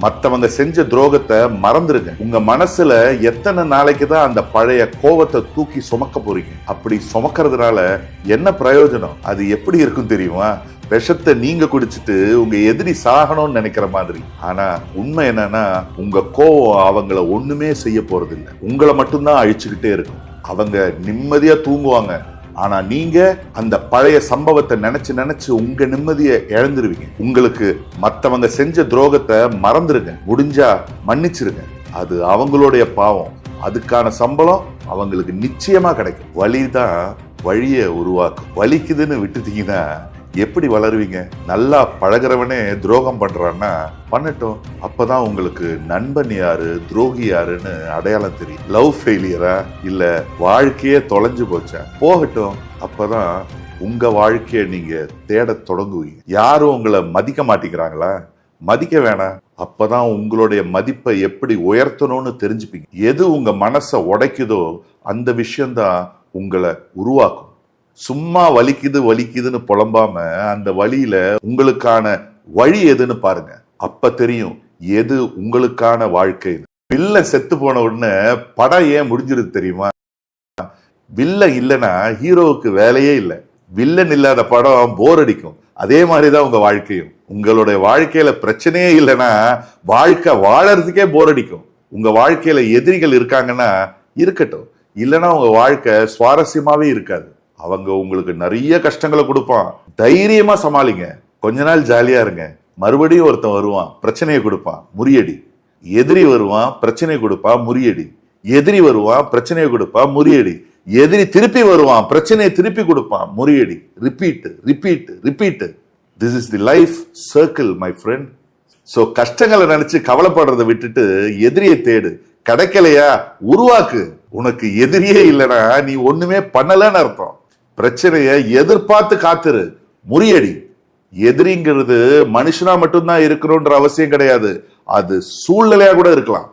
மத்தவங்க செஞ்ச துரோகத்தை மறந்துருங்க. உங்க மனசுல எத்தனை நாளைக்கு தான் அந்த பழைய கோவத்தை தூக்கி சுமக்க போறீங்க? அப்படி சுமக்கிறதுனால என்ன பிரயோஜனம்? அது எப்படி இருக்கும் தெரியுமா? விஷத்தை நீங்க குடிச்சிட்டு உங்க எதிரி சாகணும்னு நினைக்கிற மாதிரி. ஆனா உண்மை என்னன்னா, உங்க கோவம் அவங்கள ஒண்ணுமே செய்ய போறது இல்லை, உங்களை மட்டும்தான் அழிச்சுக்கிட்டே இருக்கும். அவங்க நிம்மதியா தூங்குவாங்க, ஆனா நீங்க அந்த பழைய சம்பவத்தை நினைச்சு நினைச்சு உங்க நிம்மதியை இழந்துருவீங்க. உங்களுக்கு மத்தவங்க செஞ்ச துரோகத்தை மறந்துருங்க, முடிஞ்சா மன்னிச்சிருங்க. அது அவங்களுடைய பாவம், அதுக்கான சம்பளம் அவங்களுக்கு நிச்சயமா கிடைக்கும். வலிதான் வழியை உருவாக்கும். வலிக்குதுன்னு விட்டுட்டீங்கன்னா எப்படி வளருவீங்க? நல்லா பழகிறவனே துரோகம் பண்றான்னா பண்ணட்டும், அப்பதான் உங்களுக்கு நண்பன் யாரு துரோகி யாருன்னு அடையாளம் தெரியும். லவ் ஃபெயிலியரா இல்ல வாழ்க்கையே தொலைஞ்சு போச்சா போகட்டும், அப்பதான் உங்க வாழ்க்கைய நீங்க தேட தொடங்குவீங்க. யாரும் உங்களை மதிக்க மாட்டேங்கிறாங்களா? மதிக்க வேணாம், அப்பதான் உங்களுடைய மதிப்பை எப்படி உயர்த்தணும்னு தெரிஞ்சுப்பீங்க. எது உங்க மனசை உடைக்குதோ அந்த விஷயம்தான் உங்களை உருவாக்கும். சும்மா வலிக்குது வலிக்குதுன்னு புலம்பாம அந்த வழியில உங்களுக்கான வழி எதுன்னு பாருங்க. அப்ப தெரியும் எது உங்களுக்கான வாழ்க்கை. வில்ல செத்து போன உடனே படம் ஏன் முடிஞ்சிருது தெரியுமா? வில்ல இல்லைன்னா ஹீரோவுக்கு வேலையே இல்லை. வில்லன் இல்லாத படம் போர் அடிக்கும். அதே மாதிரிதான் உங்க வாழ்க்கையும். உங்களுடைய வாழ்க்கையில பிரச்சனையே இல்லைன்னா வாழ்க்கை வாழறதுக்கே போர் அடிக்கும். உங்க வாழ்க்கையில எதிரிகள் இருக்காங்கன்னா இருக்கட்டும், இல்லைன்னா உங்க வாழ்க்கை சுவாரஸ்யமாவே இருக்காது. அவங்க உங்களுக்கு நிறைய கஷ்டங்களை கொடுப்பான், தைரியமா சமாளிங்க. கொஞ்ச நாள் ஜாலியா இருங்க, மறுபடியும் ஒருத்தன் வருவான், பிரச்சனையை கொடுப்பான், முறியடி. எதிரி வருவான், பிரச்சனையை கொடுப்பான், முறியடி. எதிரி வருவான், பிரச்சனையை கொடுப்பான், முறியடி. எதிரி திருப்பி வருவான், பிரச்சனையை திருப்பி கொடுப்பான், முறியடி. Repeat repeat repeat. This is the life circle my friend. So கஷ்டங்களை நினைச்சு கவலைப்படுறதை விட்டுட்டு எதிரியை தேடு. கிடைக்கலையா உருவாக்கு. உனக்கு எதிரியே இல்லைன்னா நீ ஒண்ணுமே பண்ணலன்னு அர்த்தம். பிரச்சனைய எதிர்பார்த்து காத்துரு, முறியடி. எதிரிங்கிறது மனுஷனா மட்டும்தான் இருக்கணும்ன்ற அவசியம் கிடையாது, அது சூழ்நிலையா கூட இருக்கலாம்.